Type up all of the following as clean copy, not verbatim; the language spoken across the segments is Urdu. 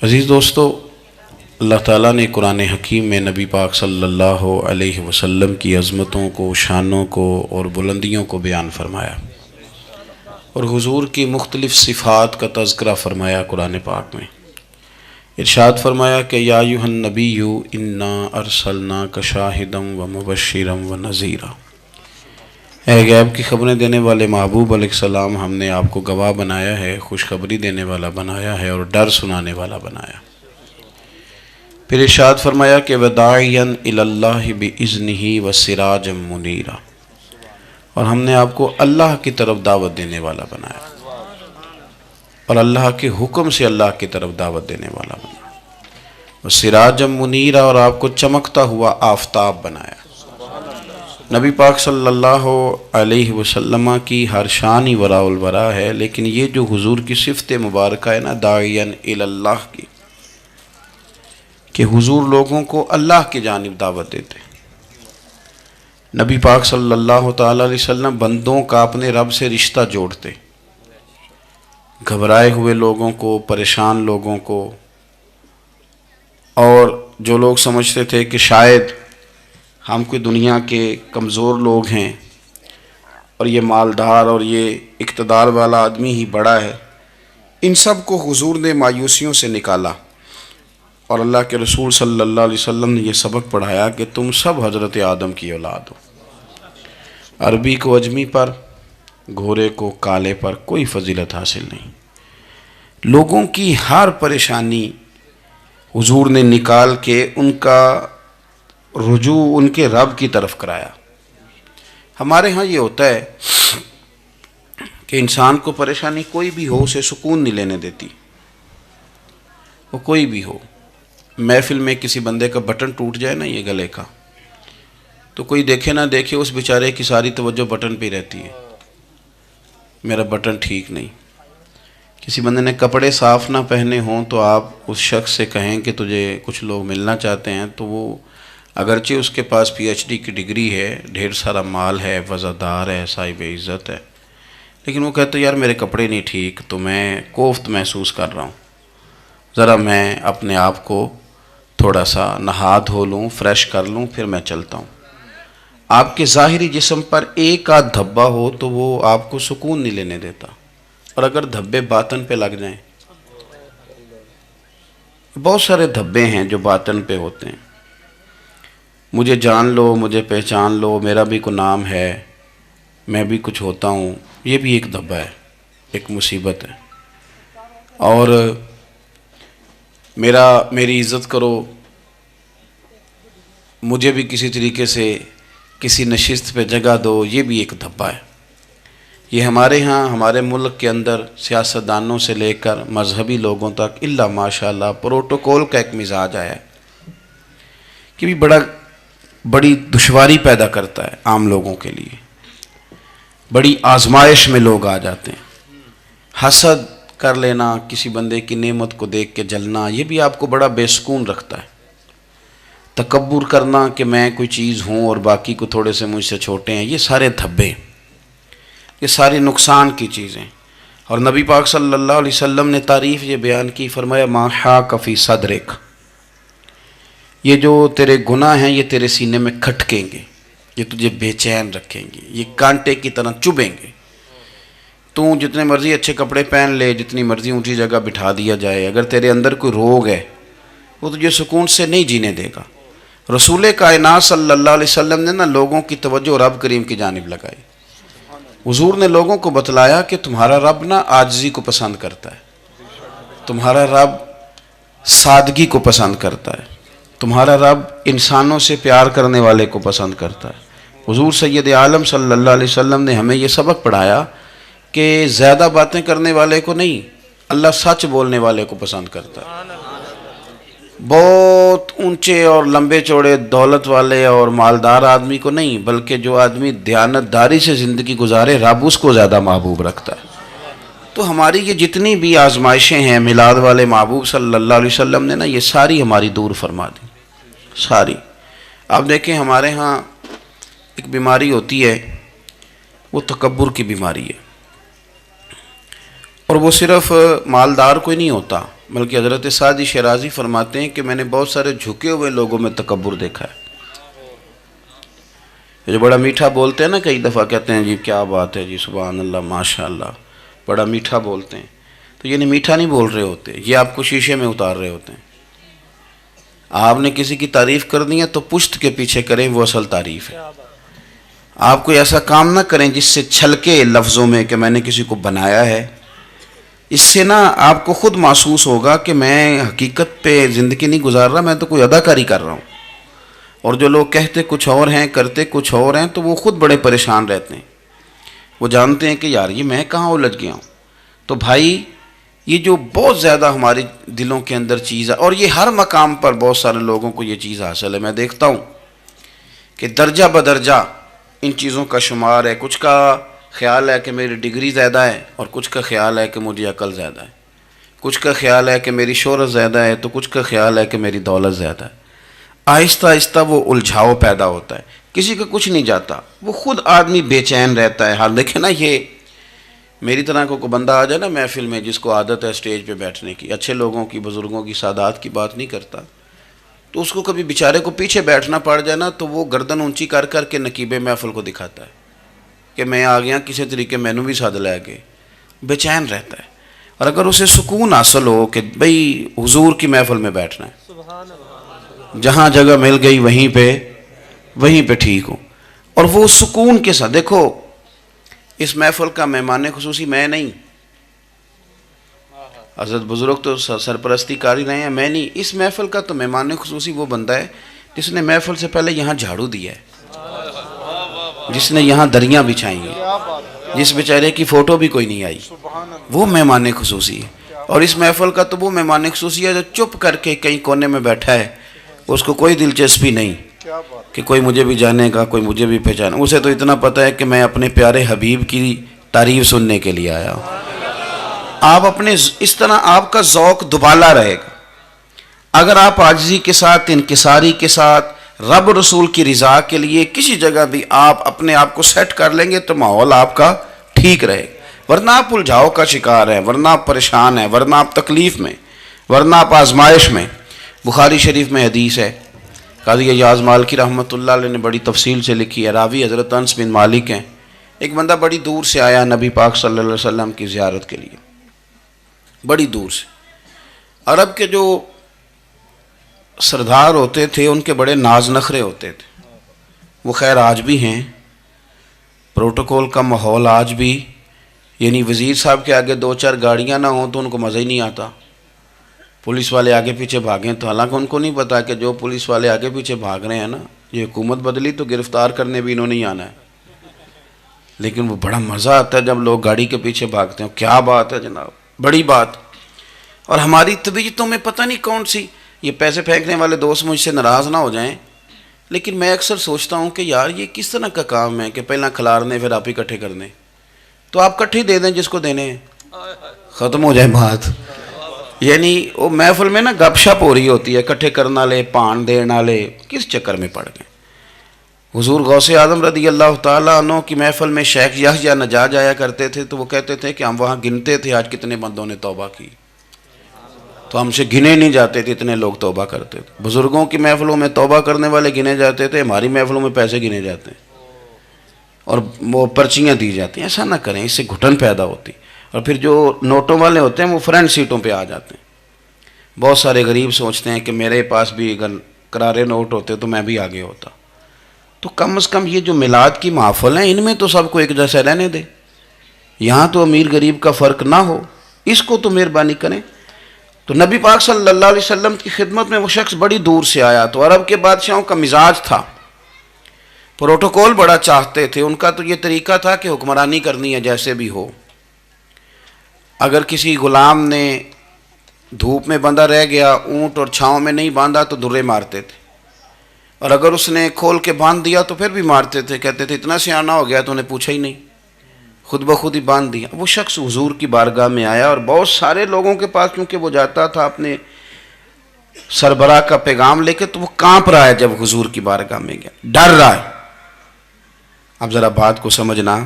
عزیز دوستو، اللہ تعالیٰ نے قرآن حکیم میں نبی پاک صلی اللہ علیہ وسلم کی عظمتوں کو، شانوں کو اور بلندیوں کو بیان فرمایا، اور حضور کی مختلف صفات کا تذکرہ فرمایا۔ قرآن پاک میں ارشاد فرمایا کہ یا ایھا النبی انا ارسلناک شاہدا ومبشرا ونذیرا، اے غیب کی خبریں دینے والے محبوب علیہ السلام، ہم نے آپ کو گواہ بنایا ہے، خوشخبری دینے والا بنایا ہے اور ڈر سنانے والا بنایا۔ پھر ارشاد فرمایا کہ وداعیا الی اللہ باذنہ وسراجا منیرا، اور ہم نے آپ کو اللہ کی طرف دعوت دینے والا بنایا اور اللہ کے حکم سے اللہ کی طرف دعوت دینے والا بنایا، وسراجا منیرا، اور آپ کو چمکتا ہوا آفتاب بنایا۔ نبی پاک صلی اللہ علیہ وسلم کی ہر شان ہی وراء الورا ہے، لیکن یہ جو حضور کی صفت مبارکہ ہے نا، داعیا الی اللہ کی، کہ حضور لوگوں کو اللہ کی جانب دعوت دیتے۔ نبی پاک صلی اللہ تعالی علیہ وسلم بندوں کا اپنے رب سے رشتہ جوڑتے، گھبرائے ہوئے لوگوں کو، پریشان لوگوں کو، اور جو لوگ سمجھتے تھے کہ شاید ہم کوئی دنیا کے کمزور لوگ ہیں اور یہ مالدار اور یہ اقتدار والا آدمی ہی بڑا ہے، ان سب کو حضور نے مایوسیوں سے نکالا، اور اللہ کے رسول صلی اللہ علیہ وسلم نے یہ سبق پڑھایا کہ تم سب حضرت آدم کی اولاد ہو۔ عربی کو اجمی پر، گھورے کو کالے پر کوئی فضیلت حاصل نہیں۔ لوگوں کی ہر پریشانی حضور نے نکال کے ان کا رجوع ان کے رب کی طرف کرایا۔ ہمارے ہاں یہ ہوتا ہے کہ انسان کو پریشانی کوئی بھی ہو اسے سکون نہیں لینے دیتی، وہ کوئی بھی ہو۔ محفل میں کسی بندے کا بٹن ٹوٹ جائے نا، یہ گلے کا، تو کوئی دیکھے نہ دیکھے اس بیچارے کی ساری توجہ بٹن پہ رہتی ہے، میرا بٹن ٹھیک نہیں۔ کسی بندے نے کپڑے صاف نہ پہنے ہوں تو آپ اس شخص سے کہیں کہ تجھے کچھ لوگ ملنا چاہتے ہیں، تو وہ اگرچہ اس کے پاس پی ایچ ڈی کی ڈگری ہے، ڈھیر سارا مال ہے، وزادار ہے، صاحب عزت ہے، لیکن وہ کہتے یار میرے کپڑے نہیں ٹھیک، تو میں کوفت محسوس کر رہا ہوں، ذرا میں اپنے آپ کو تھوڑا سا نہا دھو لوں، فریش کر لوں، پھر میں چلتا ہوں۔ آپ کے ظاہری جسم پر ایک آدھ دھبا ہو تو وہ آپ کو سکون نہیں لینے دیتا، اور اگر دھبے باطن پہ لگ جائیں، بہت سارے دھبے ہیں جو باطن پہ ہوتے ہیں، مجھے جان لو، مجھے پہچان لو، میرا بھی کوئی نام ہے، میں بھی کچھ ہوتا ہوں، یہ بھی ایک دھبا ہے، ایک مصیبت ہے۔ اور میری عزت کرو، مجھے بھی کسی طریقے سے کسی نشست پہ جگہ دو، یہ بھی ایک دھبا ہے۔ یہ ہمارے ہاں، ہمارے ملک کے اندر سیاستدانوں سے لے کر مذہبی لوگوں تک الا ماشاءاللہ پروٹوکول کا ایک مزاج آیا ہے کہ بھی بڑی دشواری پیدا کرتا ہے عام لوگوں کے لیے، بڑی آزمائش میں لوگ آ جاتے ہیں۔ حسد کر لینا، کسی بندے کی نعمت کو دیکھ کے جلنا، یہ بھی آپ کو بڑا بے سکون رکھتا ہے۔ تکبر کرنا کہ میں کوئی چیز ہوں اور باقی کو تھوڑے سے مجھ سے چھوٹے ہیں، یہ سارے دھبے، یہ ساری نقصان کی چیزیں۔ اور نبی پاک صلی اللہ علیہ وسلم نے تعریف یہ بیان کی، فرمایا ما حاک فی صدرک، یہ جو تیرے گناہ ہیں یہ تیرے سینے میں کھٹکیں گے، یہ تجھے بے چین رکھیں گے، یہ کانٹے کی طرح چبھیں گے۔ تو جتنے مرضی اچھے کپڑے پہن لے، جتنی مرضی اونچی جگہ بٹھا دیا جائے، اگر تیرے اندر کوئی روگ ہے وہ تجھے سکون سے نہیں جینے دے گا۔ رسول کائنات صلی اللہ علیہ وسلم نے نا لوگوں کی توجہ رب کریم کی جانب لگائی۔ حضور نے لوگوں کو بتلایا کہ تمہارا رب نا عاجزی کو پسند کرتا ہے، تمہارا رب سادگی کو پسند کرتا ہے، تمہارا رب انسانوں سے پیار کرنے والے کو پسند کرتا ہے۔ حضور سید عالم صلی اللہ علیہ وسلم نے ہمیں یہ سبق پڑھایا کہ زیادہ باتیں کرنے والے کو نہیں، اللہ سچ بولنے والے کو پسند کرتا ہے۔ بہت اونچے اور لمبے چوڑے دولت والے اور مالدار آدمی کو نہیں، بلکہ جو آدمی دیانتداری سے زندگی گزارے، رب اس کو زیادہ محبوب رکھتا ہے۔ تو ہماری یہ جتنی بھی آزمائشیں ہیں، میلاد والے محبوب صلی اللہ علیہ وسلم نے نا یہ ساری ہماری دور فرما دی، ساری۔ آپ دیکھیں ہمارے ہاں ایک بیماری ہوتی ہے، وہ تکبر کی بیماری ہے، اور وہ صرف مالدار کوئی نہیں ہوتا، بلکہ حضرت سعدی شیرازی فرماتے ہیں کہ میں نے بہت سارے جھکے ہوئے لوگوں میں تکبر دیکھا ہے. جو بڑا میٹھا بولتے ہیں نا، کئی دفعہ کہتے ہیں جی کیا بات ہے جی، سبحان اللہ ماشاء اللہ، بڑا میٹھا بولتے ہیں، تو یہ نہیں میٹھا نہیں بول رہے ہوتے، یہ آپ کو شیشے میں اتار رہے ہوتے ہیں. آپ نے کسی کی تعریف کرنی ہے تو پشت کے پیچھے کریں، وہ اصل تعریف ہے. آپ کوئی ایسا کام نہ کریں جس سے چھلکے لفظوں میں کہ میں نے کسی کو بنایا ہے. اس سے نا آپ کو خود محسوس ہوگا کہ میں حقیقت پہ زندگی نہیں گزار رہا، میں تو کوئی اداکاری کر رہا ہوں. اور جو لوگ کہتے کچھ اور ہیں کرتے کچھ اور ہیں تو وہ خود بڑے پریشان رہتے ہیں. وہ جانتے ہیں کہ یار یہ میں کہاں الجھ گیا ہوں. تو بھائی یہ جو بہت زیادہ ہمارے دلوں کے اندر چیز ہے، اور یہ ہر مقام پر بہت سارے لوگوں کو یہ چیز حاصل ہے. میں دیکھتا ہوں کہ درجہ بدرجہ ان چیزوں کا شمار ہے. کچھ کا خیال ہے کہ میری ڈگری زیادہ ہے، اور کچھ کا خیال ہے کہ مجھے عقل زیادہ ہے. کچھ کا خیال ہے کہ میری شہرت زیادہ ہے، تو کچھ کا خیال ہے کہ میری دولت زیادہ ہے. آہستہ آہستہ وہ الجھاؤ پیدا ہوتا ہے. کسی کا کچھ نہیں جاتا، وہ خود آدمی بے چین رہتا ہے. حال دیکھیں نا، یہ میری طرح کو بندہ آ جائے نا محفل میں جس کو عادت ہے اسٹیج پہ بیٹھنے کی، اچھے لوگوں کی، بزرگوں کی، سادات کی بات نہیں کرتا، تو اس کو کبھی بیچارے کو پیچھے بیٹھنا پڑ جائے نا تو وہ گردن اونچی کر کر کے نقیب محفل کو دکھاتا ہے کہ میں آ گیا، کسی طریقے مینوں بھی ساتھ لے کے. بے چین رہتا ہے. اور اگر اسے سکون حاصل ہو کہ بھئی حضور کی محفل میں بیٹھنا ہے، جہاں جگہ مل گئی وہیں پہ ٹھیک ہوں، اور وہ سکون کے ساتھ. دیکھو اس محفل کا مہمان خصوصی میں نہیں، حضرت بزرگ تو سرپرستی کاری رہے ہیں، میں نہیں. اس محفل کا تو مہمان خصوصی وہ بندہ ہے جس نے محفل سے پہلے یہاں جھاڑو دیا ہے، جس نے یہاں دریاں بچھائی ہیں، جس بیچارے کی فوٹو بھی کوئی نہیں آئی، وہ مہمان خصوصی ہے. اور اس محفل کا تو وہ مہمان خصوصی ہے جو چپ کر کے کہیں کونے میں بیٹھا ہے، اس کو کوئی دلچسپی نہیں کہ کوئی مجھے بھی جانے گا، کوئی مجھے بھی پہچانے. اسے تو اتنا پتہ ہے کہ میں اپنے پیارے حبیب کی تعریف سننے کے لیے آیا ہوں. آپ اپنے اس طرح آپ کا ذوق دوبالا رہے گا اگر آپ عاجزی کے ساتھ، انکساری کے ساتھ، رب رسول کی رضا کے لیے کسی جگہ بھی آپ اپنے آپ کو سیٹ کر لیں گے تو ماحول آپ کا ٹھیک رہے گا. ورنہ آپ الجھاؤ کا شکار ہیں، ورنہ آپ پریشان ہیں، ورنہ آپ تکلیف میں، ورنہ آپ آزمائش میں. بخاری شریف میں حدیث ہے، قاضی ایاز مالکی رحمۃ اللہ علیہ نے بڑی تفصیل سے لکھی ہے. راوی حضرت انس بن مالک ہیں. ایک بندہ بڑی دور سے آیا نبی پاک صلی اللہ علیہ وسلم کی زیارت کے لیے، بڑی دور سے. عرب کے جو سردار ہوتے تھے ان کے بڑے ناز نخرے ہوتے تھے. وہ خیر آج بھی ہیں، پروٹوکول کا ماحول آج بھی، یعنی وزیر صاحب کے آگے دو چار گاڑیاں نہ ہوں تو ان کو مزہ ہی نہیں آتا. پولیس والے آگے پیچھے بھاگیں تو حالانکہ ان کو نہیں پتا کہ جو پولیس والے آگے پیچھے بھاگ رہے ہیں نا، یہ حکومت بدلی تو گرفتار کرنے بھی انہوں نے ہی آنا ہے. لیکن وہ بڑا مزہ آتا ہے جب لوگ گاڑی کے پیچھے بھاگتے ہیں. کیا بات ہے جناب، بڑی بات. اور ہماری طبیعتوں میں پتہ نہیں کون سی، یہ پیسے پھینکنے والے دوست مجھ سے ناراض نہ ہو جائیں، لیکن میں اکثر سوچتا ہوں کہ یار یہ کس طرح کا کام ہے کہ پہلا کھلارنے پھر آپ اکٹھے کرنے. تو آپ کٹھے دے دیں جس کو دینے ہیں، ختم ہو جائے بات. یعنی وہ محفل میں نا گپ شپ ہو رہی ہوتی ہے، اکٹھے کرنا لے، پان دینا لے، کس چکر میں پڑ گئے. حضور غوث اعظم رضی اللہ تعالیٰ عنہ کی محفل میں شیخ یحییٰ نجار آیا کرتے تھے تو وہ کہتے تھے کہ ہم وہاں گنتے تھے آج کتنے بندوں نے توبہ کی، تو ہم سے گنے نہیں جاتے تھے، اتنے لوگ توبہ کرتے تھے. بزرگوں کی محفلوں میں توبہ کرنے والے گنے جاتے تھے، ہماری محفلوں میں پیسے گنے جاتے ہیں اور وہ پرچیاں دی جاتی ہیں. ایسا نہ کریں، اس سے گھٹن پیدا ہوتی. اور پھر جو نوٹوں والے ہوتے ہیں وہ فرنٹ سیٹوں پہ آ جاتے ہیں. بہت سارے غریب سوچتے ہیں کہ میرے پاس بھی اگر کرارے نوٹ ہوتے تو میں بھی آگے ہوتا. تو کم از کم یہ جو میلاد کی محفل ہیں ان میں تو سب کو ایک جیسا رہنے دے. یہاں تو امیر غریب کا فرق نہ ہو، اس کو تو مہربانی کریں. تو نبی پاک صلی اللہ علیہ وسلم کی خدمت میں وہ شخص بڑی دور سے آیا. تو عرب کے بادشاہوں کا مزاج تھا، پروٹوکول بڑا چاہتے تھے. ان کا تو یہ طریقہ تھا کہ حکمرانی کرنی ہے جیسے بھی ہو. اگر کسی غلام نے دھوپ میں بندھا رہ گیا، اونٹ اور چھاؤں میں نہیں باندھا تو درے مارتے تھے، اور اگر اس نے کھول کے باندھ دیا تو پھر بھی مارتے تھے. کہتے تھے اتنا سیانا ہو گیا تو انہیں پوچھا ہی نہیں، خود بخود ہی باندھ دیا. وہ شخص حضور کی بارگاہ میں آیا اور بہت سارے لوگوں کے پاس کیونکہ وہ جاتا تھا اپنے سربراہ کا پیغام لے کے، تو وہ کانپ رہا ہے جب حضور کی بارگاہ میں گیا، ڈر رہا ہے. اب ذرا بات کو سمجھنا،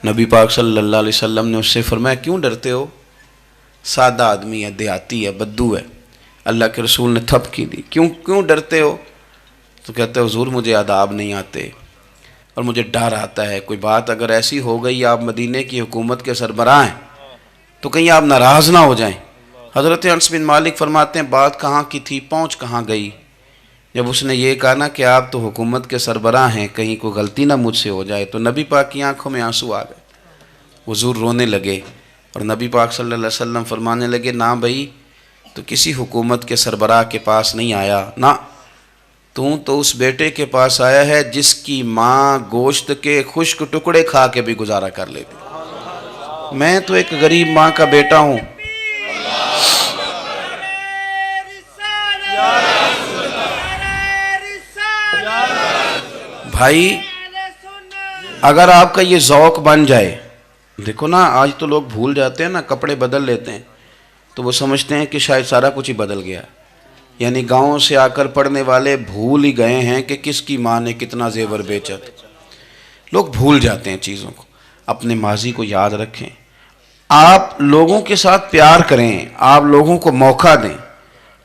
نبی پاک صلی اللہ علیہ وسلم نے اس سے فرمایا کیوں ڈرتے ہو؟ سادہ آدمی ہے، دیہاتی ہے، بدو ہے. اللہ کے رسول نے تھپکی دی. کیوں ڈرتے ہو؟ تو کہتے ہیں حضور مجھے آداب نہیں آتے اور مجھے ڈر آتا ہے، کوئی بات اگر ایسی ہو گئی آپ مدینے کی حکومت کے سربراہ ہیں تو کہیں آپ ناراض نہ ہو جائیں. حضرت انس بن مالک فرماتے ہیں بات کہاں کی تھی، پہنچ کہاں گئی. جب اس نے یہ کہا نا کہ آپ تو حکومت کے سربراہ ہیں، کہیں کوئی غلطی نہ مجھ سے ہو جائے، تو نبی پاک کی آنکھوں میں آنسو آ گئے. حضور رونے لگے اور نبی پاک صلی اللہ علیہ وسلم فرمانے لگے نہ بھائی تو کسی حکومت کے سربراہ کے پاس نہیں آیا، نہ تو اس بیٹے کے پاس آیا ہے جس کی ماں گوشت کے خشک ٹکڑے کھا کے بھی گزارا کر لیتی. میں تو ایک غریب ماں کا بیٹا ہوں. بھائی اگر آپ کا یہ ذوق بن جائے، دیکھو نا آج تو لوگ بھول جاتے ہیں نا، کپڑے بدل لیتے ہیں تو وہ سمجھتے ہیں کہ شاید سارا کچھ ہی بدل گیا. یعنی گاؤں سے آ کر پڑھنے والے بھول ہی گئے ہیں کہ کس کی ماں نے کتنا زیور بیچا. لوگ بھول جاتے ہیں چیزوں کو. اپنے ماضی کو یاد رکھیں، آپ لوگوں کے ساتھ پیار کریں، آپ لوگوں کو موقع دیں،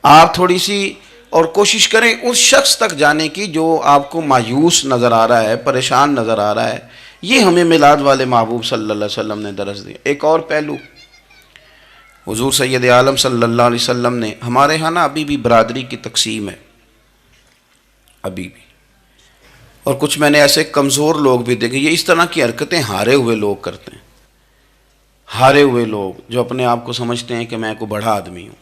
آپ تھوڑی سی اور کوشش کریں اس شخص تک جانے کی جو آپ کو مایوس نظر آ رہا ہے، پریشان نظر آ رہا ہے. یہ ہمیں میلاد والے محبوب صلی اللہ علیہ وسلم نے درس دیا. ایک اور پہلو، حضور سید عالم صلی اللہ علیہ وسلم نے، ہمارے ہاں نا ابھی بھی برادری کی تقسیم ہے، ابھی بھی، اور کچھ میں نے ایسے کمزور لوگ بھی دیکھے. یہ اس طرح کی حرکتیں ہارے ہوئے لوگ کرتے ہیں. ہارے ہوئے لوگ جو اپنے آپ کو سمجھتے ہیں کہ میں کوئی بڑا آدمی ہوں.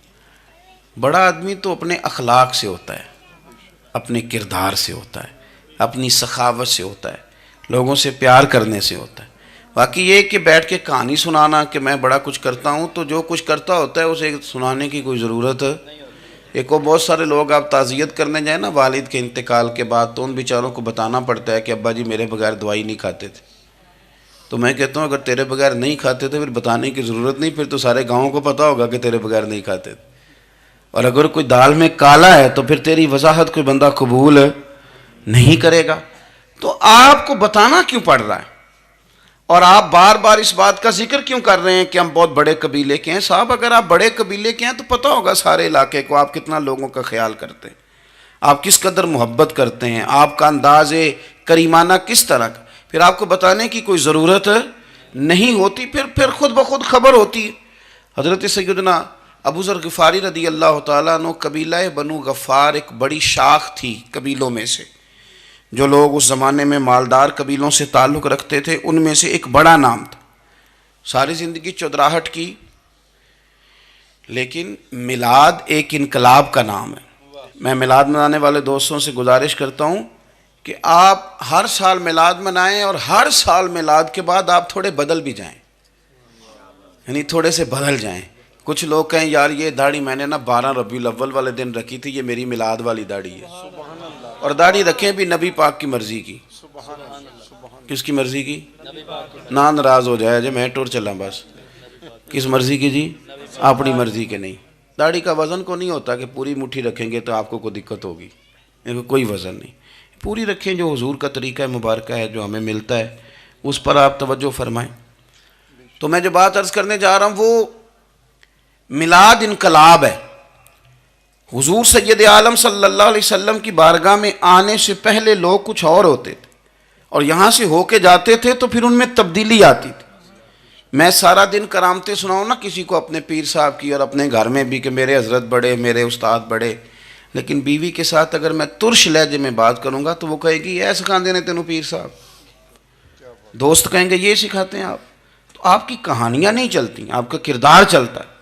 بڑا آدمی تو اپنے اخلاق سے ہوتا ہے، اپنے کردار سے ہوتا ہے، اپنی سخاوت سے ہوتا ہے، لوگوں سے پیار کرنے سے ہوتا ہے. باقی یہ کہ بیٹھ کے کہانی سنانا کہ میں بڑا کچھ کرتا ہوں، تو جو کچھ کرتا ہوتا ہے اسے سنانے کی کوئی ضرورت ہے. ایک اور بہت سارے لوگ آپ تعزیت کرنے جائیں نا والد کے انتقال کے بعد، تو ان بیچاروں کو بتانا پڑتا ہے کہ ابا جی میرے بغیر دوائی نہیں کھاتے تھے. تو میں کہتا ہوں اگر تیرے بغیر نہیں کھاتے تھے پھر بتانے کی ضرورت نہیں، پھر تو سارے گاؤں کو پتہ ہوگا کہ تیرے بغیر نہیں کھاتے تھے. اور اگر کوئی دال میں کالا ہے تو پھر تیری وضاحت کوئی بندہ قبول نہیں کرے گا. تو آپ کو بتانا کیوں پڑ رہا ہے؟ اور آپ بار بار اس بات کا ذکر کیوں کر رہے ہیں کہ ہم بہت بڑے قبیلے کے ہیں؟ صاحب اگر آپ بڑے قبیلے کے ہیں تو پتہ ہوگا سارے علاقے کو آپ کتنا لوگوں کا خیال کرتے ہیں، آپ کس قدر محبت کرتے ہیں، آپ کا انداز کریمانہ کس طرح کا. پھر آپ کو بتانے کی کوئی ضرورت نہیں ہوتی، پھر خود بخود خبر ہوتی. حضرت سیدنا ابو ذر غفاری رضی اللہ تعالیٰ عنہ، قبیلہ بنو غفار ایک بڑی شاخ تھی قبیلوں میں سے. جو لوگ اس زمانے میں مالدار قبیلوں سے تعلق رکھتے تھے ان میں سے ایک بڑا نام تھا. ساری زندگی چودراہٹ کی، لیکن میلاد ایک انقلاب کا نام ہے. میں میلاد منانے والے دوستوں سے گزارش کرتا ہوں کہ آپ ہر سال میلاد منائیں، اور ہر سال میلاد کے بعد آپ تھوڑے بدل بھی جائیں، یعنی تھوڑے سے بدل جائیں. کچھ لوگ کہیں یار یہ داڑھی میں نے نا 12 ربیع الاول والے دن رکھی تھی، یہ میری میلاد والی داڑھی ہے. اور داڑھی رکھیں بھی نبی پاک کی مرضی کی. کس کی مرضی کی؟ نہ ناراض ہو جائے جی میں ٹور چلا بس. کس مرضی کی جی؟ اپنی مرضی کے نہیں. داڑھی کا وزن کو نہیں ہوتا کہ پوری مٹھی رکھیں گے تو آپ کو کوئی دقت ہوگی، کوئی وزن نہیں. پوری رکھیں، جو حضور کا طریقہ مبارکہ ہے جو ہمیں ملتا ہے اس پر آپ توجہ فرمائیں. تو میں جو بات عرض کرنے جا رہا ہوں وہ میلاد انقلاب ہے. حضور سید عالم صلی اللہ علیہ وسلم کی بارگاہ میں آنے سے پہلے لوگ کچھ اور ہوتے تھے، اور یہاں سے ہو کے جاتے تھے تو پھر ان میں تبدیلی آتی تھی. میں سارا دن کرامتیں سناؤں نا کسی کو اپنے پیر صاحب کی اور اپنے گھر میں بھی کہ میرے حضرت بڑے، میرے استاد بڑے، لیکن بیوی کے ساتھ اگر میں ترش لہجے میں بات کروں گا تو وہ کہے گی اے سکھاندے نے تینوں پیر صاحب. دوست کہیں گے یہ سکھاتے ہیں آپ. تو آپ کی کہانیاں نہیں چلتی، آپ کا کردار چلتا ہے.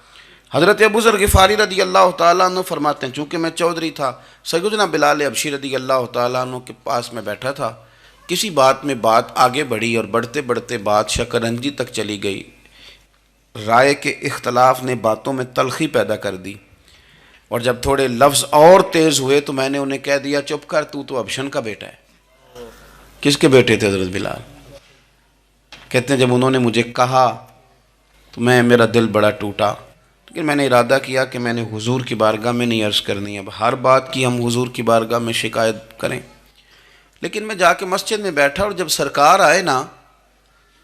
حضرت ابو ذر غفاری رضی اللہ تعالیٰ عنہ فرماتے ہیں چونکہ میں چودھری تھا، سیدنا بلال حبشی رضی اللہ تعالیٰ عنہ کے پاس میں بیٹھا تھا. کسی بات میں بات آگے بڑھی اور بڑھتے بڑھتے بات شکرنجی تک چلی گئی. رائے کے اختلاف نے باتوں میں تلخی پیدا کر دی، اور جب تھوڑے لفظ اور تیز ہوئے تو میں نے انہیں کہہ دیا چپ کر، تو ابشن کا بیٹا ہے. کس کے بیٹے تھے حضرت بلال؟ کہتے ہیں جب انہوں نے مجھے کہا تو میرا دل بڑا ٹوٹا، لیکن میں نے ارادہ کیا کہ میں نے حضور کی بارگاہ میں نہیں عرض کرنی. اب ہر بات کی ہم حضور کی بارگاہ میں شکایت کریں. لیکن میں جا کے مسجد میں بیٹھا اور جب سرکار آئے نا،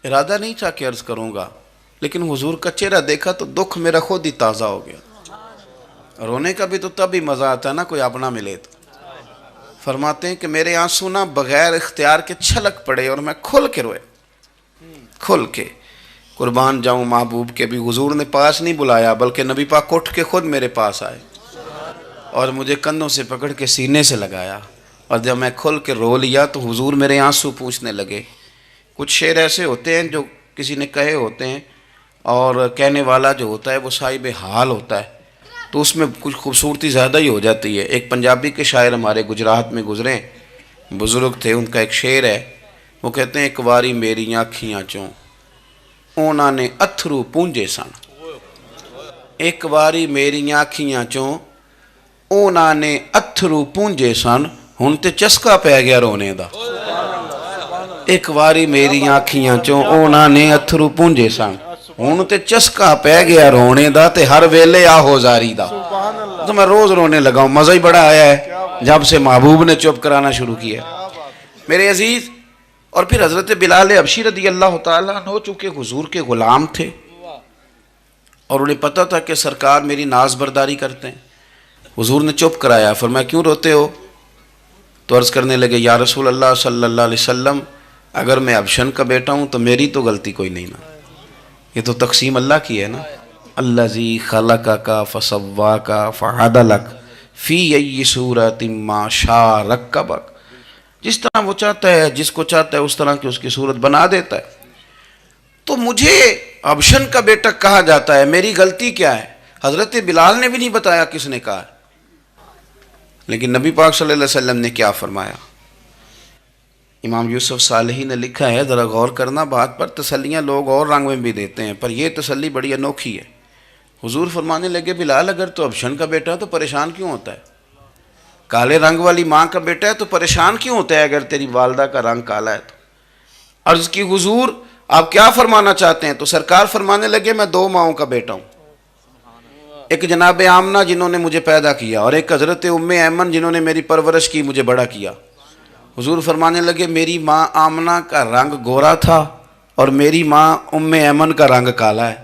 ارادہ نہیں تھا کہ عرض کروں گا، لیکن حضور کا چہرہ دیکھا تو دکھ میرا خود ہی تازہ ہو گیا۔ رونے کا بھی تو تب ہی مزہ آتا ہے نا کوئی اپنا ملے تو۔ فرماتے ہیں کہ میرے آنسو نہ بغیر اختیار کے چھلک پڑے اور میں کھل کے روئے، کھل کے۔ قربان جاؤں محبوب کے بھی حضور نے پاس نہیں بلایا، بلکہ نبی پاک اٹھ کے خود میرے پاس آئے اور مجھے کندھوں سے پکڑ کے سینے سے لگایا، اور جب میں کھل کے رو لیا تو حضور میرے آنسو پوچھنے لگے۔ کچھ شعر ایسے ہوتے ہیں جو کسی نے کہے ہوتے ہیں، اور کہنے والا جو ہوتا ہے وہ صاحب حال ہوتا ہے، تو اس میں کچھ خوبصورتی زیادہ ہی ہو جاتی ہے۔ ایک پنجابی کے شاعر ہمارے گجرات میں گزرے، بزرگ تھے، ان کا ایک شعر ہے، وہ کہتے ہیں ایک واری میری آنکھیاں چوں اونا نے اتھرو پونجے سن، ایک واری میری آنکھیاں چوں اونا نے اتھرو پونجے سن، ہن تے چسکا پہ گیا رونے دا۔ ایک واری میری آنکھیاں چوں اونا نے اتھرو پونجے سن، ہن تے چسکا پہ گیا رونے دا، تے ہر ویلے آہو زاری دا۔ تو میں روز رونے لگا ہوں، مزہ ہی بڑا آیا ہے جب سے محبوب نے چپ کرانا شروع کیا۔ میرے عزیز، اور پھر حضرت بلال حبشی رضی اللہ تعالیٰ عنہ چونکہ حضور کے غلام تھے اور انہیں پتہ تھا کہ سرکار میری ناز برداری کرتے ہیں، حضور نے چپ کرایا۔ فرمایا کیوں روتے ہو؟ تو عرض کرنے لگے یا رسول اللہ صلی اللہ علیہ وسلم، اگر میں حبشن کا بیٹا ہوں تو میری تو غلطی کوئی نہیں نا، یہ تو تقسیم اللہ کی ہے نا۔ الذی خلقک فسواک فعدلک فی ای صورت ما شاء رکبک، جس طرح وہ چاہتا ہے، جس کو چاہتا ہے اس طرح کی اس کی صورت بنا دیتا ہے۔ تو مجھے حبشن کا بیٹا کہا جاتا ہے، میری غلطی کیا ہے؟ حضرت بلال نے بھی نہیں بتایا کس نے کہا ہے، لیکن نبی پاک صلی اللہ علیہ وسلم نے کیا فرمایا؟ امام یوسف صالحی نے لکھا ہے، ذرا غور کرنا بات پر، تسلیاں لوگ اور رنگ میں بھی دیتے ہیں، پر یہ تسلی بڑی انوکھی ہے۔ حضور فرمانے لگے بلال اگر تو حبشن کا بیٹا ہے تو پریشان کیوں ہوتا ہے؟ کالے رنگ والی ماں کا بیٹا ہے تو پریشان کیوں ہوتا ہے اگر تیری والدہ کا رنگ کالا ہے تو؟ عرض کی حضور آپ کیا فرمانا چاہتے ہیں؟ تو سرکار فرمانے لگے میں دو ماؤں کا بیٹا ہوں، ایک جناب آمنہ جنہوں نے مجھے پیدا کیا، اور ایک حضرت ام ایمن جنہوں نے میری پرورش کی، مجھے بڑا کیا۔ حضور فرمانے لگے میری ماں آمنہ کا رنگ گورا تھا اور میری ماں ام ایمن کا رنگ کالا ہے۔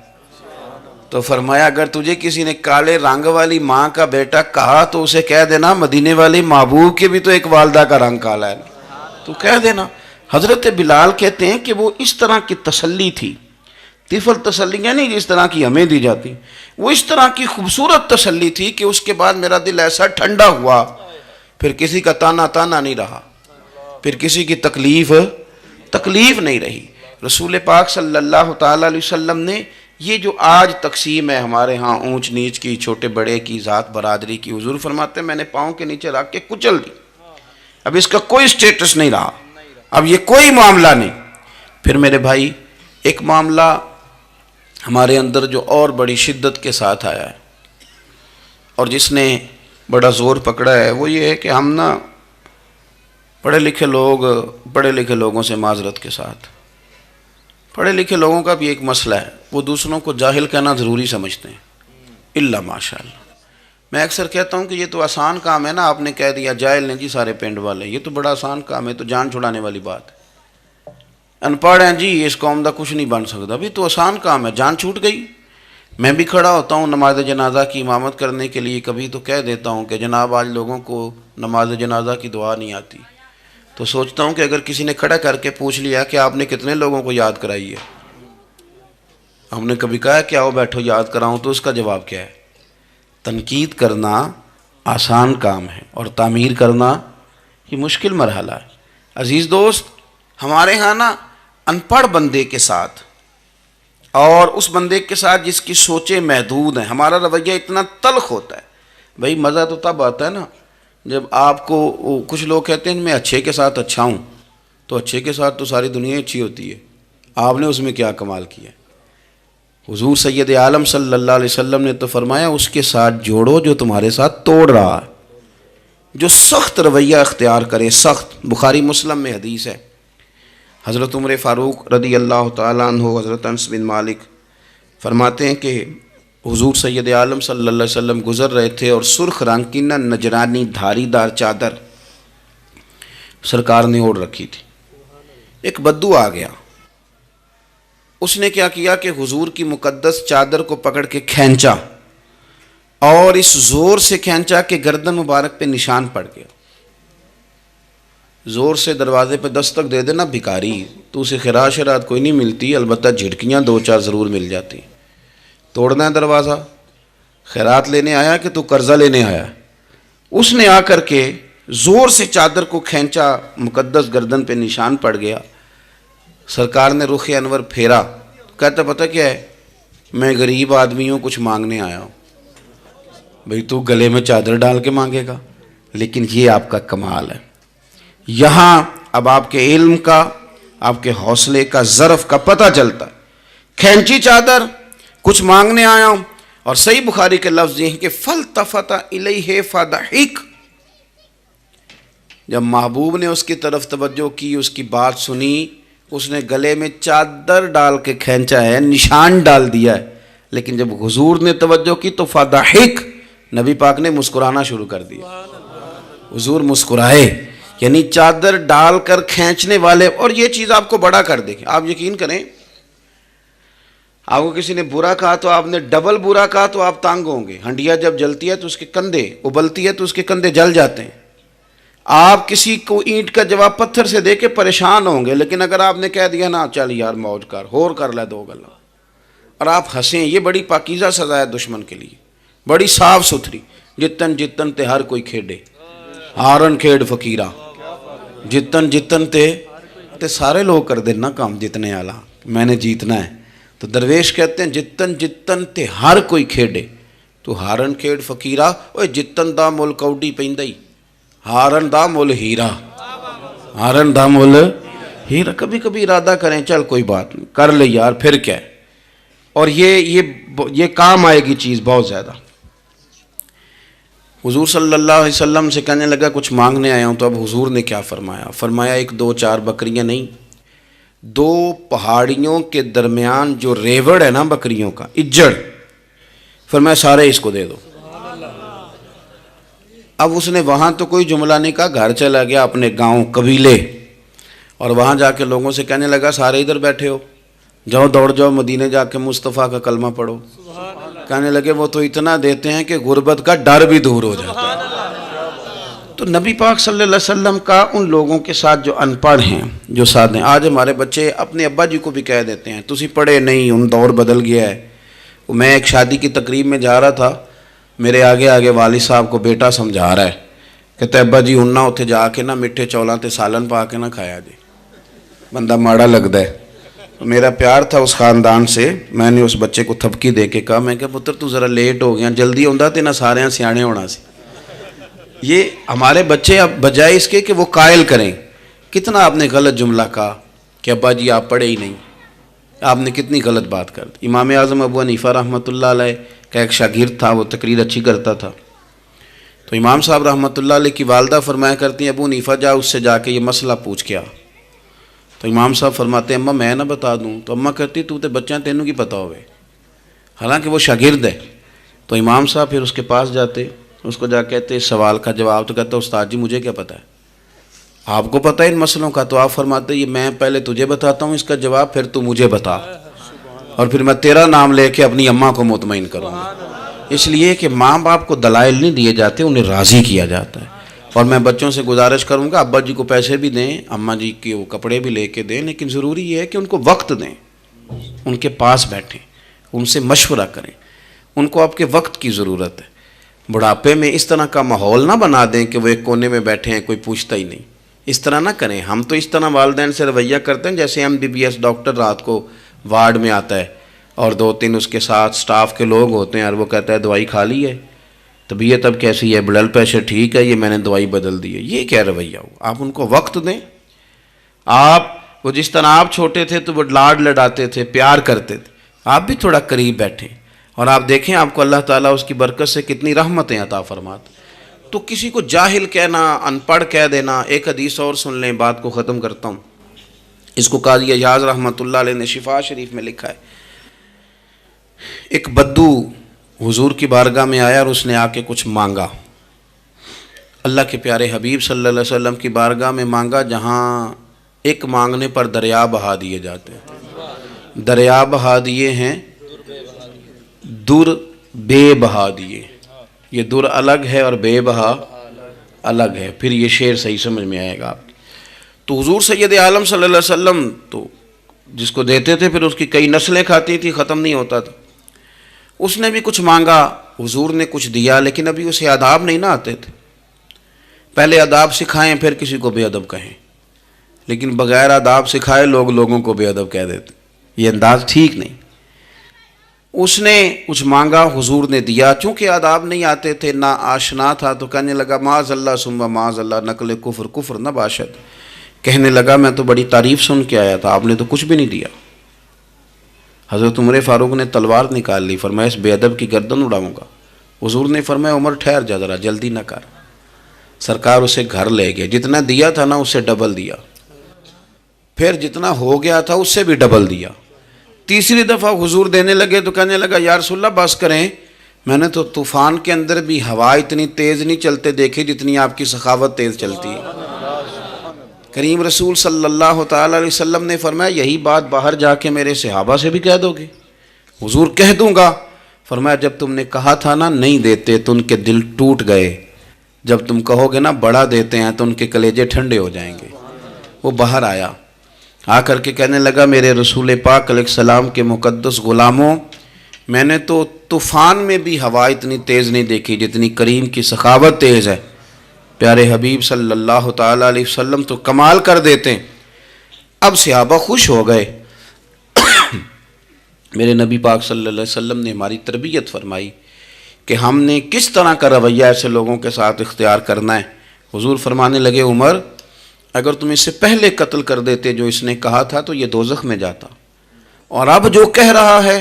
تو فرمایا اگر تجھے کسی نے کالے رنگ والی ماں کا بیٹا کہا تو اسے کہہ دینا مدینے والی محبوب کے بھی تو ایک والدہ کا رنگ کالا ہے، تو کہہ دینا۔ حضرت بلال کہتے ہیں کہ وہ اس طرح کی تسلی تھی، طفل تسلیاں نہیں جس طرح کی ہمیں دی جاتی، وہ اس طرح کی خوبصورت تسلی تھی کہ اس کے بعد میرا دل ایسا ٹھنڈا ہوا، پھر کسی کا تانا نہیں رہا، پھر کسی کی تکلیف نہیں رہی۔ رسول پاک صلی اللہ تعالیٰ علیہ وسلم نے یہ جو آج تقسیم ہے ہمارے ہاں اونچ نیچ کی، چھوٹے بڑے کی، ذات برادری کی، حضور فرماتے ہیں میں نے پاؤں کے نیچے رکھ کے کچل دی، اب اس کا کوئی سٹیٹس نہیں رہا، اب یہ کوئی معاملہ نہیں۔ پھر میرے بھائی ایک معاملہ ہمارے اندر جو اور بڑی شدت کے ساتھ آیا ہے اور جس نے بڑا زور پکڑا ہے، وہ یہ ہے کہ ہم نا پڑھے لکھے لوگوں سے معذرت کے ساتھ، پڑھے لکھے لوگوں کا بھی ایک مسئلہ ہے، وہ دوسروں کو جاہل کہنا ضروری سمجھتے ہیں، الا ماشاء اللہ۔ میں اکثر کہتا ہوں کہ یہ تو آسان کام ہے نا، آپ نے کہہ دیا جاہل نہیں جی سارے پنڈ والے، یہ تو بڑا آسان کام ہے، تو جان چھڑانے والی بات ہے۔ ان پڑھ ہیں جی اس قوم دا کچھ نہیں بن سکتا، بھی تو آسان کام ہے، جان چھوٹ گئی۔ میں بھی کھڑا ہوتا ہوں نماز جنازہ کی امامت کرنے کے لیے، کبھی تو کہہ دیتا ہوں کہ جناب آج لوگوں کو نماز جنازہ کی دعا نہیں آتی، تو سوچتا ہوں کہ اگر کسی نے کھڑا کر کے پوچھ لیا کہ آپ نے کتنے لوگوں کو یاد کرائی ہے، ہم نے کبھی کہا کہ آؤ بیٹھو یاد کراؤں، تو اس کا جواب کیا ہے؟ تنقید کرنا آسان کام ہے اور تعمیر کرنا یہ مشکل مرحلہ ہے۔ عزیز دوست، ہمارے ہاں نا ان پڑھ بندے کے ساتھ اور اس بندے کے ساتھ جس کی سوچیں محدود ہیں، ہمارا رویہ اتنا تلخ ہوتا ہے۔ بھائی مزہ تو تب آتا ہے نا جب آپ کو، کچھ لوگ کہتے ہیں میں اچھے کے ساتھ اچھا ہوں، تو اچھے کے ساتھ تو ساری دنیا اچھی ہوتی ہے، آپ نے اس میں کیا کمال کیا؟ حضور سید عالم صلی اللہ علیہ وسلم نے تو فرمایا اس کے ساتھ جوڑو جو تمہارے ساتھ توڑ رہا ہے، جو سخت رویہ اختیار کرے، سخت۔ بخاری مسلم میں حدیث ہے، حضرت عمر فاروق رضی اللہ تعالیٰ عنہ، حضرت انس بن مالک فرماتے ہیں کہ حضور سید عالم صلی اللہ علیہ وسلم گزر رہے تھے اور سرخ رنگ کی نہ نجرانی دھاری دار چادر سرکار نے اوڑھ رکھی تھی، ایک بدو آ گیا، اس نے کیا کیا کہ حضور کی مقدس چادر کو پکڑ کے کھینچا، اور اس زور سے کھینچا کہ گردن مبارک پہ نشان پڑ گیا۔ زور سے دروازے پہ دستک دے دینا بھکاری، تو اسے خراش شرات کوئی نہیں ملتی، البتہ جھٹکیاں دو چار ضرور مل جاتی۔ توڑنا ہے دروازہ، خیرات لینے آیا کہ تو قرضہ لینے آیا؟ اس نے آ کر کے زور سے چادر کو کھینچا، مقدس گردن پہ نشان پڑ گیا۔ سرکار نے رخ انور پھیرا، کہتا پتہ کیا ہے، میں غریب آدمی ہوں، کچھ مانگنے آیا ہوں۔ بھئی تو گلے میں چادر ڈال کے مانگے گا؟ لیکن یہ آپ کا کمال ہے۔ یہاں اب آپ کے علم کا، آپ کے حوصلے کا، ظرف کا پتہ چلتا ہے۔ کھینچی چادر، کچھ مانگنے آیا ہوں، اور صحیح بخاری کے لفظ یہ ہیں کہ فَالْتَفَتَ إِلَيْهِ فَضَحِكَ، جب محبوب نے اس کی طرف توجہ کی، اس کی بات سنی، اس نے گلے میں چادر ڈال کے کھینچا ہے، نشان ڈال دیا ہے، لیکن جب حضور نے توجہ کی تو فَضَحِكَ، نبی پاک نے مسکرانا شروع کر دیا۔ حضور مسکرائے، یعنی چادر ڈال کر کھینچنے والے، اور یہ چیز آپ کو بڑا کر دے گی۔ آپ یقین کریں، آپ کو کسی نے برا کہا تو آپ نے ڈبل برا کہا تو آپ تانگ ہوں گے۔ ہنڈیا جب جلتی ہے تو اس کے کندھے، ابلتی ہے تو اس کے کندھے جل جاتے ہیں۔ آپ کسی کو اینٹ کا جواب پتھر سے دے کے پریشان ہوں گے، لیکن اگر آپ نے کہہ دیا نا چل یار موج کر، ہور کر لے دو گلا، اور آپ ہنسیں، یہ بڑی پاکیزہ سزا ہے دشمن کے لیے، بڑی صاف ستھری۔ جتن جتن تے ہر کوئی کھیڑے، ہارن کھیڑ فقیرہ، جتن جتن تے سارے لوگ کر دینا کام جتنے آلہ، میں نے جیتنا ہے۔ تو درویش کہتے ہیں جتن جتن تے ہر کوئی کھیڑے، تو ہارن کھیڑ فقیرہ، اوے جتن دا مل کوڈی پیندائی، ہارن دا مل ہیرا، ہارن دا مل ہیرا۔ کبھی کبھی ارادہ کریں چل کوئی بات نہیں، کر لے یار، پھر کیا ہے۔ اور یہ کام آئے گی چیز بہت زیادہ۔ حضور صلی اللہ علیہ وسلم سے کہنے لگا کچھ مانگنے آیا ہوں، تو اب حضور نے کیا فرمایا؟ فرمایا ایک دو چار بکریاں نہیں، دو پہاڑیوں کے درمیان جو ریوڑ ہے نا بکریوں کا، اجڑ، فرمایا سارے اس کو دے دو۔ اب اس نے وہاں تو کوئی جملہ نہیں کہا، گھر چلا گیا اپنے گاؤں قبیلے، اور وہاں جا کے لوگوں سے کہنے لگا سارے ادھر بیٹھے ہو، جاؤ دوڑ جاؤ مدینے جا کے مصطفیٰ کا کلمہ پڑھو۔ کہنے لگے وہ تو اتنا دیتے ہیں کہ غربت کا ڈر بھی دور ہو جاتا ہے۔ تو نبی پاک صلی اللہ علیہ وسلم کا ان لوگوں کے ساتھ جو ان پڑھ ہیں، جو ساتھ ہیں، آج ہمارے بچے اپنے ابا جی کو بھی کہہ دیتے ہیں تسی پڑھے نہیں، ان دور بدل گیا ہے۔ میں ایک شادی کی تقریب میں جا رہا تھا، میرے آگے آگے والد صاحب کو بیٹا سمجھا رہا ہے، کہتے ابا جی ہن نہ اتھے جا کے نہ میٹھے چولاں تے سالن پا کے نہ کھایا جی، بندہ ماڑا لگتا ہے۔ میرا پیار تھا اس خاندان سے، میں نے اس بچے کو تھپکی دے کے کہا، میں کہا پتر تو ذرا لیٹ ہو گیا، جلدی ہوندا تے نہ سارے سیانے ہونا سی۔ یہ ہمارے بچے اب بجائے اس کے کہ وہ قائل کریں، کتنا آپ نے غلط جملہ کہا کہ ابا جی آپ پڑھے ہی نہیں، آپ نے کتنی غلط بات کر دی۔ امام اعظم ابو حنیفہ رحمۃ اللہ علیہ کا ایک شاگرد تھا، وہ تقریر اچھی کرتا تھا، تو امام صاحب رحمۃ اللہ علیہ کی والدہ فرمایا کرتی ہیں ابو حنیفہ جا اس سے جا کے یہ مسئلہ پوچھ کے آ۔ تو امام صاحب فرماتے ہیں اماں میں نہ بتا دوں، تو اماں کہتی تو تے بچہ تینوں کی پتہ ہوئے، حالانکہ وہ شاگرد ہے۔ تو امام صاحب پھر اس کے پاس جاتے، اس کو جا کہتے اس سوال کا جواب، تو کہتا استاد جی مجھے کیا پتہ ہے، آپ کو پتہ ہے ان مسئلوں کا؟ تو آپ فرماتے یہ میں پہلے تجھے بتاتا ہوں اس کا جواب، پھر تو مجھے بتا، اور پھر میں تیرا نام لے کے اپنی اماں کو مطمئن کروں گا۔ اس لیے کہ ماں باپ کو دلائل نہیں دیے جاتے، انہیں راضی کیا جاتا ہے۔ اور میں بچوں سے گزارش کروں گا ابا جی کو پیسے بھی دیں، اماں جی کے وہ کپڑے بھی لے کے دیں، لیکن ضروری یہ ہے کہ ان کو وقت دیں، ان کے پاس بیٹھیں، ان سے مشورہ کریں، ان کو آپ کے وقت کی ضرورت ہے۔ بڑھاپے میں اس طرح کا ماحول نہ بنا دیں کہ وہ ایک کونے میں بیٹھے ہیں، کوئی پوچھتا ہی نہیں، اس طرح نہ کریں۔ ہم تو اس طرح والدین سے رویہ کرتے ہیں جیسے MBBS ڈاکٹر رات کو وارڈ میں آتا ہے اور دو تین اس کے ساتھ سٹاف کے لوگ ہوتے ہیں، اور وہ کہتا ہے دوائی کھا لی ہے، طبیعت اب کیسی ہے، بلڈ پریشر ٹھیک ہے، یہ میں نے دوائی بدل دی ہے۔ یہ کیا رویہ ہو؟ آپ ان کو وقت دیں۔ وہ جس طرح آپ چھوٹے تھے تو وہ لاڈ لڈاتے تھے، پیار کرتے تھے، آپ بھی تھوڑا قریب بیٹھیں، اور آپ دیکھیں آپ کو اللہ تعالیٰ اس کی برکت سے کتنی رحمتیں عطا فرماتے۔ تو کسی کو جاہل کہنا، ان پڑھ کہہ دینا۔ ایک حدیث اور سن لیں، بات کو ختم کرتا ہوں۔ اس کو قاضی ایاز رحمۃ اللہ علیہ نے شفا شریف میں لکھا ہے، ایک بدو حضور کی بارگاہ میں آیا اور اس نے آ کے کچھ مانگا، اللہ کے پیارے حبیب صلی اللہ علیہ وسلم کی بارگاہ میں مانگا، جہاں ایک مانگنے پر دریا بہا دیے جاتے ہیں۔ دریا بہا دیے ہیں، در بے بہا دیے. یہ در الگ ہے اور بے بہا الگ ہے. پھر یہ شعر صحیح سمجھ میں آئے گا آپ. تو حضور سید عالم صلی اللہ علیہ وسلم تو جس کو دیتے تھے پھر اس کی کئی نسلیں کھاتی تھی، ختم نہیں ہوتا تھا. اس نے بھی کچھ مانگا، حضور نے کچھ دیا، لیکن ابھی اسے آداب نہیں نہ آتے تھے. پہلے آداب سکھائیں پھر کسی کو بے ادب کہیں، لیکن بغیر آداب سکھائے لوگ لوگوں کو بے ادب کہہ دیتے. یہ انداز ٹھیک نہیں. اس نے کچھ مانگا، حضور نے دیا. چونکہ آداب نہیں آتے تھے، نہ آشنا تھا، تو کہنے لگا معاذ اللہ ثم معاذ اللہ نقل کفر کفر نہ باشد. کہنے لگا میں تو بڑی تعریف سن کے آیا تھا، آپ نے تو کچھ بھی نہیں دیا. حضرت عمر فاروق نے تلوار نکال لی، فرمایا اس بے ادب کی گردن اڑاؤں گا. حضور نے فرمایا عمر ٹھہر جا ذرا، جلدی نہ کر. سرکار اسے گھر لے گئے. جتنا دیا تھا نا اس سے ڈبل دیا، پھر جتنا ہو گیا تھا اس سے بھی ڈبل دیا. تیسری دفعہ حضور دینے لگے تو کہنے لگا یا رسول اللہ بس کریں، میں نے تو طوفان کے اندر بھی ہوا اتنی تیز نہیں چلتے دیکھی جتنی آپ کی سخاوت تیز چلتی ہے. کریم رسول صلی اللہ تعالیٰ علیہ وسلم نے فرمایا یہی بات باہر جا کے میرے صحابہ سے بھی کہہ دو گے؟ حضور کہہ دوں گا. فرمایا جب تم نے کہا تھا نا نہیں دیتے تو ان کے دل ٹوٹ گئے، جب تم کہو گے نا بڑا دیتے ہیں تو ان کے کلیجے ٹھنڈے ہو جائیں گے. وہ باہر آیا، آ کر کے کہنے لگا میرے رسول پاک علیہ السلام کے مقدس غلاموں، میں نے تو طوفان میں بھی ہوا اتنی تیز نہیں دیکھی جتنی کریم کی سخاوت تیز ہے. پیارے حبیب صلی اللہ تعالیٰ علیہ وسلم تو کمال کر دیتے ہیں. اب صحابہ خوش ہو گئے. میرے نبی پاک صلی اللہ علیہ وسلم نے ہماری تربیت فرمائی کہ ہم نے کس طرح کا رویہ ایسے لوگوں کے ساتھ اختیار کرنا ہے. حضور فرمانے لگے عمر اگر تم اس سے پہلے قتل کر دیتے جو اس نے کہا تھا تو یہ دوزخ میں جاتا، اور اب جو کہہ رہا ہے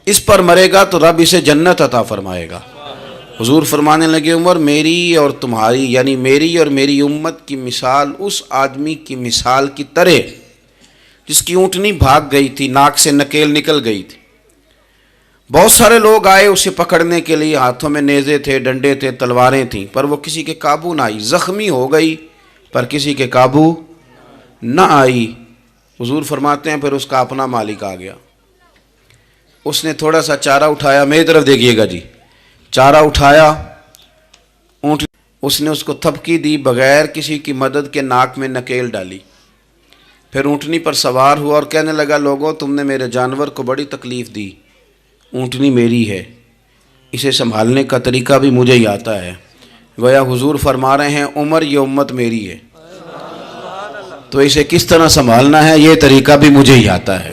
اس پر مرے گا تو رب اسے جنت عطا فرمائے گا. حضور فرمانے لگے عمر میری اور تمہاری یعنی میری اور میری امت کی مثال اس آدمی کی مثال کی طرح جس کی اونٹنی بھاگ گئی تھی، ناک سے نکیل نکل گئی تھی. بہت سارے لوگ آئے اسے پکڑنے کے لیے، ہاتھوں میں نیزے تھے، ڈنڈے تھے، تلواریں تھیں، پر وہ کسی کے قابو نہ آئی. زخمی ہو گئی پر کسی کے قابو نہ آئی. حضور فرماتے ہیں پھر اس کا اپنا مالک آ گیا. اس نے تھوڑا سا چارہ اٹھایا، میری طرف دیکھیے گا جی، چارہ اٹھایا، اونٹ اس نے اس کو تھپکی دی، بغیر کسی کی مدد کے ناک میں نکیل ڈالی. پھر اونٹنی پر سوار ہوا اور کہنے لگا لوگوں تم نے میرے جانور کو بڑی تکلیف دی، اونٹنی میری ہے، اسے سنبھالنے کا طریقہ بھی مجھے ہی آتا ہے. گویا حضور فرما رہے ہیں عمر یہ امت میری ہے تو اسے کس طرح سنبھالنا ہے یہ طریقہ بھی مجھے ہی آتا ہے.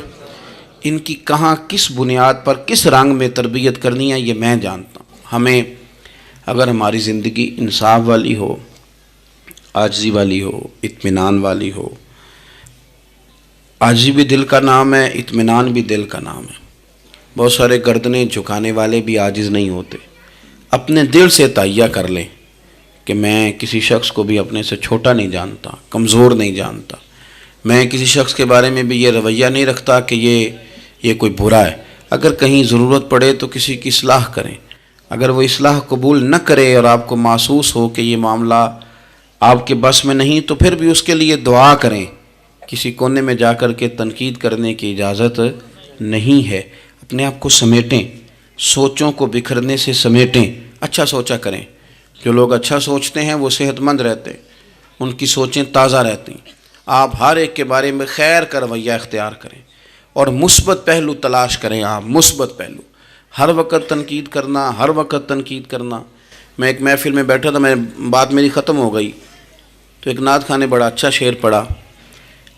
ان کی کہاں کس بنیاد پر کس رنگ میں تربیت کرنی ہے یہ میں جانتا ہوں. ہمیں اگر ہماری زندگی انصاف والی ہو، عاجزی والی ہو، اطمینان والی ہو، عاجزی بھی دل کا نام ہے، اطمینان بھی دل کا نام ہے. بہت سارے گردنیں جھکانے والے بھی عاجز نہیں ہوتے. اپنے دل سے تہیہ کر لیں کہ میں کسی شخص کو بھی اپنے سے چھوٹا نہیں جانتا، کمزور نہیں جانتا. میں کسی شخص کے بارے میں بھی یہ رویہ نہیں رکھتا کہ یہ کوئی برا ہے. اگر کہیں ضرورت پڑے تو کسی کی اصلاح کریں. اگر وہ اصلاح قبول نہ کرے اور آپ کو محسوس ہو کہ یہ معاملہ آپ کے بس میں نہیں تو پھر بھی اس کے لیے دعا کریں. کسی کونے میں جا کر کے تنقید کرنے کی اجازت نہیں ہے. اپنے آپ کو سمیٹیں، سوچوں کو بکھرنے سے سمیٹیں، اچھا سوچا کریں. جو لوگ اچھا سوچتے ہیں وہ صحت مند رہتے ہیں، ان کی سوچیں تازہ رہتی ہیں. آپ ہر ایک کے بارے میں خیر کا رویہ اختیار کریں اور مثبت پہلو تلاش کریں. آپ مثبت پہلو، ہر وقت تنقید کرنا، ہر وقت تنقید کرنا. میں ایک محفل میں بیٹھا تھا، بات میری ختم ہو گئی تو ایک نعت خواں نے بڑا اچھا شعر پڑھا.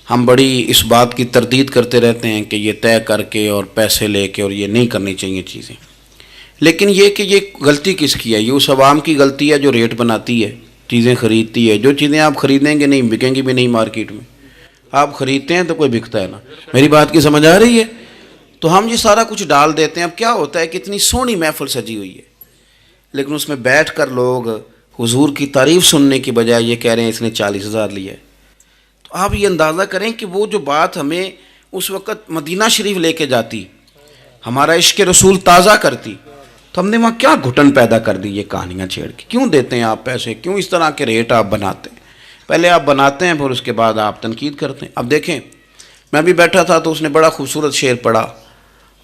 ہم بڑی اس بات کی تردید کرتے رہتے ہیں کہ یہ طے کر کے اور پیسے لے کے اور یہ نہیں کرنی چاہیے چیزیں، لیکن یہ کہ یہ غلطی کس کی ہے؟ یہ اس عوام کی غلطی ہے جو ریٹ بناتی ہے، چیزیں خریدتی ہے. جو چیزیں آپ خریدیں گے نہیں بکیں گی بھی نہیں مارکیٹ میں. آپ خریدتے ہیں تو کوئی بکتا ہے نا. میری بات کی سمجھ آ رہی ہے؟ تو ہم یہ سارا کچھ ڈال دیتے ہیں. اب کیا ہوتا ہے کہ اتنی سونی محفل سجی ہوئی ہے لیکن اس میں بیٹھ کر لوگ حضور کی تعریف سننے کی بجائے یہ کہہ رہے ہیں اس نے 40,000 لیا ہے. تو آپ یہ اندازہ کریں کہ وہ جو بات ہمیں اس وقت مدینہ شریف لے کے جاتی، ہمارا عشق رسول تازہ کرتی، تو ہم نے وہاں کیا گھٹن پیدا کر دی یہ کہانیاں چھیڑ کے. کیوں دیتے ہیں آپ پیسے؟ کیوں اس طرح کے ریٹ آپ بناتے ہیں؟ پہلے آپ بناتے ہیں پھر اس کے بعد آپ تنقید کرتے ہیں. اب دیکھیں میں بھی بیٹھا تھا تو اس نے بڑا خوبصورت شعر پڑھا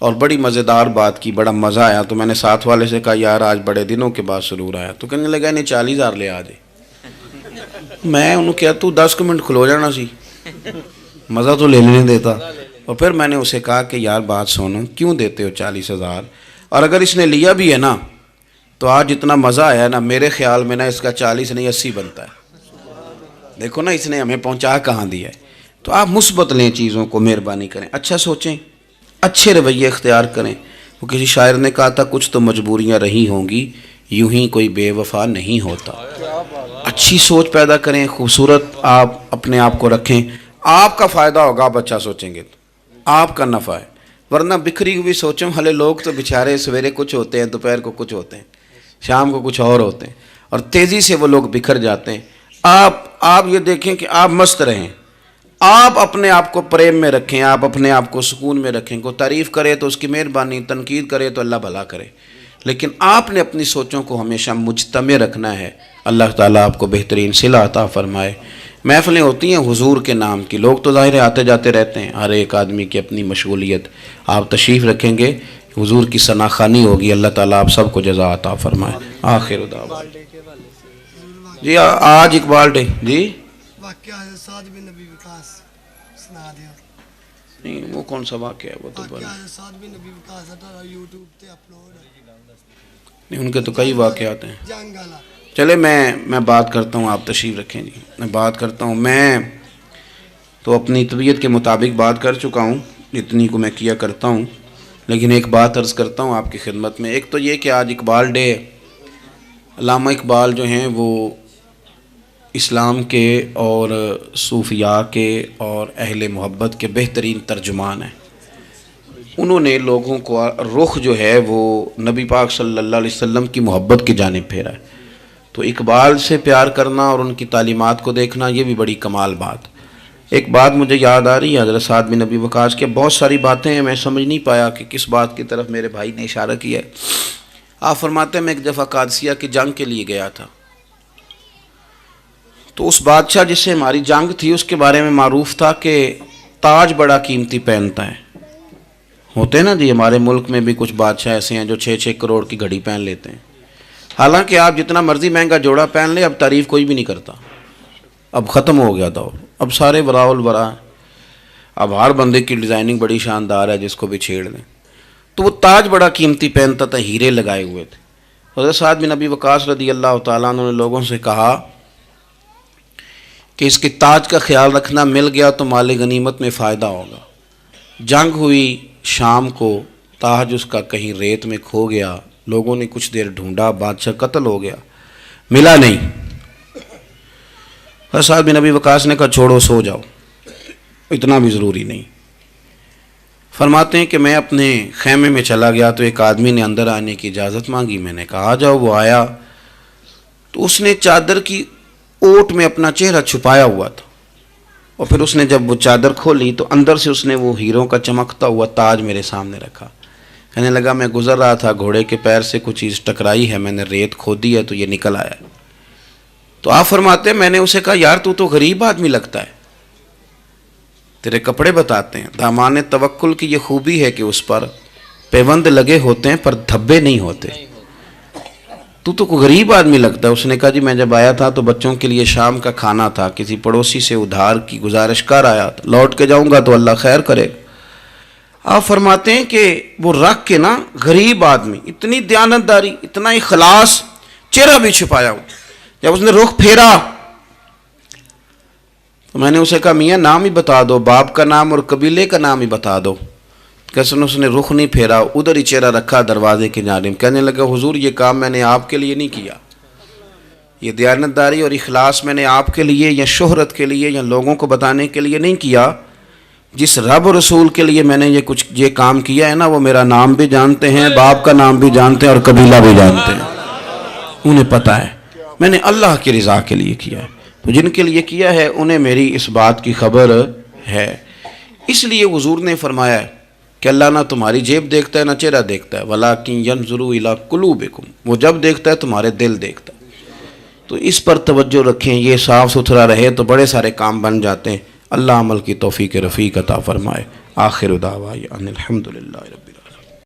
اور بڑی مزیدار بات کی، بڑا مزہ آیا. تو میں نے ساتھ والے سے کہا یار آج بڑے دنوں کے بعد سرور آیا. تو کہنے لگا انہیں 40,000 لے آ جائے. میں انہوں کہا تو 10 منٹ کھلو جانا سی، مزہ تو لے لینے دیتا. اور پھر میں نے اسے کہا کہ یار بات سنو، کیوں دیتے ہو 40,000؟ اور اگر اس نے لیا بھی ہے نا تو آج اتنا مزہ آیا نا، میرے خیال میں نا اس کا 40 نہیں 80 بنتا ہے. دیکھو نا اس نے ہمیں پہنچا کہاں دیا ہے. تو آپ مثبت لیں چیزوں کو، مہربانی کریں، اچھا سوچیں، اچھے رویے اختیار کریں. وہ کسی شاعر نے کہا تھا کچھ تو مجبوریاں رہی ہوں گی، یوں ہی کوئی بے وفا نہیں ہوتا. اچھی سوچ پیدا کریں، خوبصورت آپ اپنے آپ کو رکھیں. آپ کا فائدہ ہوگا، آپ اچھا سوچیں گے تو آپ کا نفع ہے. ورنہ بکھری ہوئی سوچوں ہلے لوگ تو بیچارے سویرے کچھ ہوتے ہیں، دوپہر کو کچھ ہوتے ہیں، شام کو کچھ اور ہوتے ہیں، اور تیزی سے وہ لوگ بکھر جاتے ہیں. آپ یہ دیکھیں کہ آپ مست رہیں، آپ اپنے آپ کو پریم میں رکھیں، آپ اپنے آپ کو سکون میں رکھیں. کوئی تعریف کرے تو اس کی مہربانی، تنقید کرے تو اللہ بھلا کرے، لیکن آپ نے اپنی سوچوں کو ہمیشہ مجتمع رکھنا ہے. اللہ تعالیٰ آپ کو بہترین صلہ عطا فرمائے. محفلیں ہوتی ہیں حضور کے نام کی، لوگ تو ظاہر آتے جاتے رہتے ہیں، ہر ایک آدمی کی اپنی مشغولیت. آپ تشریف رکھیں گے، حضور کی ثنا خوانی ہوگی. اللہ تعالیٰ آپ سب کو جزا عطا فرمائے. آخر دعوانا جی آج اقبال ڈے جی واقعہ ہے سعد بن نبی وقاص سنا دیا. نہیں وہ کون سا واقعہ ہے؟ وہ تو واقعہ ہے سعد بن نبی وقاص ہے، یوٹیوب تے اپلوڈ ہے. نہیں، ان کے تو کئی واقعات ہیں. جنگ والا. چلے میں بات کرتا ہوں، آپ تشریف رکھیں جی. میں بات کرتا ہوں. میں تو اپنی طبیعت کے مطابق بات کر چکا ہوں، اتنی کو میں کیا کرتا ہوں، لیکن ایک بات عرض کرتا ہوں آپ کی خدمت میں. ایک تو یہ کہ آج اقبال ڈے. علامہ اقبال جو ہیں وہ اسلام کے اور صوفیاء کے اور اہل محبت کے بہترین ترجمان ہیں. انہوں نے لوگوں کو رخ جو ہے وہ نبی پاک صلی اللہ علیہ وسلم کی محبت کی جانب پھیرا ہے. تو اقبال سے پیار کرنا اور ان کی تعلیمات کو دیکھنا یہ بھی بڑی کمال بات. ایک بات مجھے یاد آ رہی ہے حضرت سعد بن نبی وقاص کے. بہت ساری باتیں ہیں، میں سمجھ نہیں پایا کہ کس بات کی طرف میرے بھائی نے اشارہ کیا ہے. آپ فرماتے ہیں میں ایک دفعہ قادسیہ کی جنگ کے لیے گیا تھا، تو اس بادشاہ جس سے ہماری جنگ تھی اس کے بارے میں معروف تھا کہ تاج بڑا قیمتی پہنتا ہے. ہوتے ہیں نا جی، ہمارے ملک میں بھی کچھ بادشاہ ایسے ہیں جو 6-6 کروڑ کی گھڑی پہن لیتے ہیں. حالانکہ آپ جتنا مرضی مہنگا جوڑا پہن لیں، اب تعریف کوئی بھی نہیں کرتا. اب ختم ہو گیا دور، اب سارے وراء الورا. اب ہر بندے کی ڈیزائننگ بڑی شاندار ہے، جس کو بھی چھیڑ دیں. تو وہ تاج بڑا قیمتی پہنتا تھا، ہیرے لگائے ہوئے تھے. حضرت سعد بن نبی وقاص رضی اللہ تعالیٰ عنہ نے لوگوں سے کہا کہ اس کے تاج کا خیال رکھنا، مل گیا تو مال غنیمت میں فائدہ ہوگا. جنگ ہوئی شام کو، تاج اس کا کہیں ریت میں کھو گیا. لوگوں نے کچھ دیر ڈھونڈا، بادشاہ قتل ہو گیا، ملا نہیں. حضرت سعد بن نبی وقاص نے کہا چھوڑو، سو جاؤ، اتنا بھی ضروری نہیں. فرماتے ہیں کہ میں اپنے خیمے میں چلا گیا تو ایک آدمی نے اندر آنے کی اجازت مانگی. میں نے کہا آ جاؤ. وہ آیا تو اس نے چادر کی اوٹ میں اپنا چہرہ چھپایا ہوا تھا، اور پھر اس نے جب وہ چادر کھولی تو اندر سے اس نے وہ ہیروں کا چمکتا ہوا تاج میرے سامنے رکھا. کہنے لگا میں گزر رہا تھا، گھوڑے کے پیر سے کچھ چیز ٹکرائی ہے، میں نے ریت کھودی ہے تو یہ نکل آیا. تو آپ فرماتے ہیں میں نے اسے کہا یار تو غریب آدمی لگتا ہے، تیرے کپڑے بتاتے ہیں. دامان توکل کی یہ خوبی ہے کہ اس پر پیوند لگے ہوتے ہیں پر دھبے نہیں ہوتے. تو غریب آدمی لگتا ہے. اس نے کہا جی میں جب آیا تھا تو بچوں کے لیے شام کا کھانا تھا، کسی پڑوسی سے ادھار کی گزارش کر آیا تھا، لوٹ کے جاؤں گا تو اللہ خیر کرے. آپ فرماتے ہیں کہ وہ رکھ کے نا غریب آدمی، اتنی دیانتداری، اتنا اخلاص، چہرہ بھی چھپایا ہوا. جب اس نے رخ پھیرا تو میں نے اسے کہا میاں نام ہی بتا دو، باپ کا نام اور قبیلے کا نام ہی بتا دو. کیسے اس نے رخ نہیں پھیرا، ادھر ہی چہرہ رکھا دروازے کی جانب. کہنے لگا حضور یہ کام میں نے آپ کے لیے نہیں کیا، یہ دیانتداری اور اخلاص میں نے آپ کے لیے یا شہرت کے لیے یا لوگوں کو بتانے کے لیے نہیں کیا. جس رب و رسول کے لیے میں نے یہ کام کیا ہے نا، وہ میرا نام بھی جانتے ہیں، باپ کا نام بھی جانتے ہیں اور قبیلہ بھی جانتے ہیں. انہیں پتہ ہے میں نے اللہ کی رضا کے لیے کیا ہے. تو جن کے لیے کیا ہے انہیں میری اس بات کی خبر ہے. اس لیے حضور نے فرمایا ہے کہ اللہ نہ تمہاری جیب دیکھتا ہے نہ چہرہ دیکھتا ہے، وَلَٰكِن يَنْظُرُ إِلَىٰ قُلُوبِكُمْ، وہ جب دیکھتا ہے تمہارے دل دیکھتا ہے. تو اس پر توجہ رکھیں، یہ صاف ستھرا رہے تو بڑے سارے کام بن جاتے ہیں. اللہ عمل کی توفیق رفیق عطا فرمائے۔ آخر دعوانا ان الحمدللہ رب